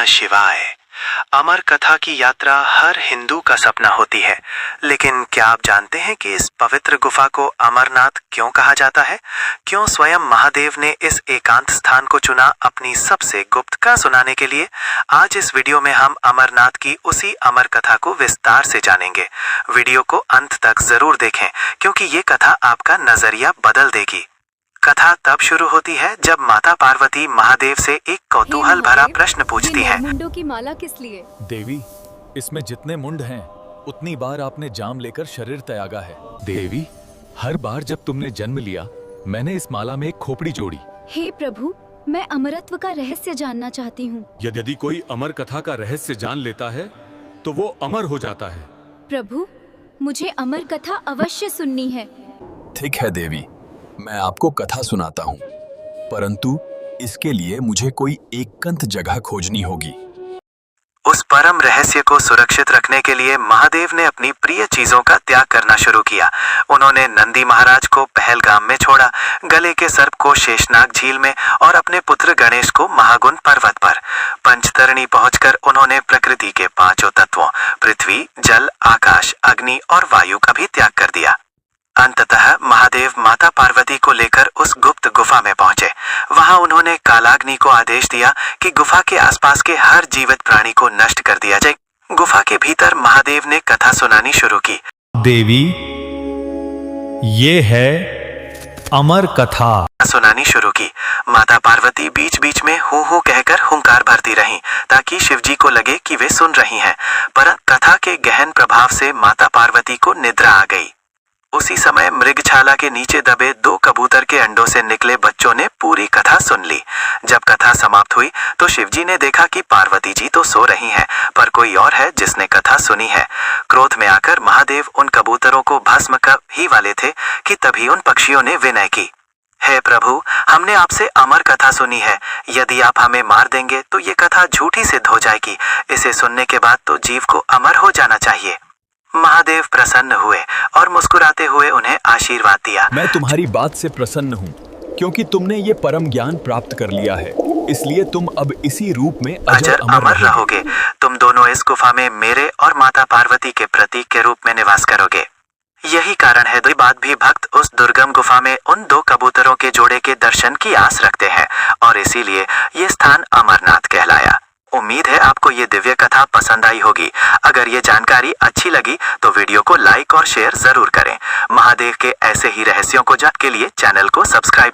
नमः शिवाय। अमर कथा की यात्रा हर हिंदू का सपना होती है, लेकिन क्या आप जानते हैं कि इस पवित्र गुफा को अमरनाथ क्यों कहा जाता है? क्यों स्वयं महादेव ने इस एकांत स्थान को चुना अपनी सबसे गुप्त कथा सुनाने के लिए? आज इस वीडियो में हम अमरनाथ की उसी अमर कथा को विस्तार से जानेंगे। वीडियो को अंत तक जरूर देखें, क्योंकि ये कथा आपका नजरिया बदल देगी। कथा तब शुरू होती है जब माता पार्वती महादेव से एक कौतूहल भरा प्रश्न पूछती हैं। मुंडों की माला किस लिए? देवी, इसमें जितने मुंड हैं, उतनी बार आपने जाम लेकर शरीर त्यागा है। देवी, हर बार जब तुमने जन्म लिया, मैंने इस माला में एक खोपड़ी जोड़ी। हे प्रभु, मैं अमरत्व का रहस्य जानना चाहती हूँ। यदि कोई अमर कथा का रहस्य जान लेता है, तो वो अमर हो जाता है। प्रभु, मुझे अमर कथा अवश्य सुननी है। ठीक है देवी, मैं आपको कथा सुनाता हूँ, परंतु इसके लिए मुझे कोई एकांत जगह खोजनी होगी। उस परम रहस्य को सुरक्षित रखने के लिए महादेव ने अपनी प्रिय चीजों का त्याग करना शुरू किया। उन्होंने नंदी महाराज को पहलगाम में छोड़ा, गले के सर्प को शेषनाग झील में और अपने पुत्र गणेश को महागुण पर्वत पर। पंचतरणी पहुंचकर उन्होंने प्रकृति के पांचों तत्वों पृथ्वी, जल, आकाश, अग्नि और वायु का भी त्याग कर दिया। अंततः महादेव माता पार्वती को लेकर उस गुप्त गुफा में पहुंचे। वहां उन्होंने कालाग्नि को आदेश दिया कि गुफा के आसपास के हर जीवित प्राणी को नष्ट कर दिया जाए। गुफा के भीतर महादेव ने कथा सुनानी शुरू की। देवी, ये है अमर कथा। सुनानी शुरू की। माता पार्वती बीच बीच में हूँ हूँ कहकर हुंकार भरती रहीं, ताकि शिवजी को लगे कि वे सुन रही हैं। पर कथा के गहन प्रभाव से माता पार्वती को निद्रा आ गई। उसी समय मृगछाला के नीचे दबे दो कबूतर के अंडों से निकले बच्चों ने पूरी कथा सुन ली। जब कथा समाप्त हुई तो शिवजी ने देखा कि पार्वती जी तो सो रही हैं, पर कोई और है जिसने कथा सुनी है। क्रोध में आकर महादेव उन कबूतरों को भस्म कर ही वाले थे कि तभी उन पक्षियों ने विनय की। हे प्रभु, हमने आपसे अमर कथा सुनी है। यदि आप हमें मार देंगे तो ये कथा झूठी सिद्ध हो जाएगी। इसे सुनने के बाद तो जीव को अमर हो जाना चाहिए। महादेव प्रसन्न हुए और मुस्कुराते हुए उन्हें आशीर्वाद दिया। मैं तुम्हारी बात से प्रसन्न हूँ, क्योंकि तुमने ये परम ज्ञान प्राप्त कर लिया है, इसलिए तुम अब इसी रूप में अजर अमर रहोगे। तुम दोनों इस गुफा में मेरे और माता पार्वती के प्रतीक के रूप में निवास करोगे। यही कारण है कि बाद भी भक्त उस दुर्गम गुफा में उन दो कबूतरों के जोड़े के दर्शन की आस रखते हैं, और इसीलिए ये स्थान अमरनाथ कहलाया। उम्मीद है आपको ये दिव्य कथा पसंद आई होगी। अगर ये जानकारी अच्छी लगी तो वीडियो को लाइक और शेयर जरूर करें। महादेव के ऐसे ही रहस्यों को जानने के लिए चैनल को सब्सक्राइब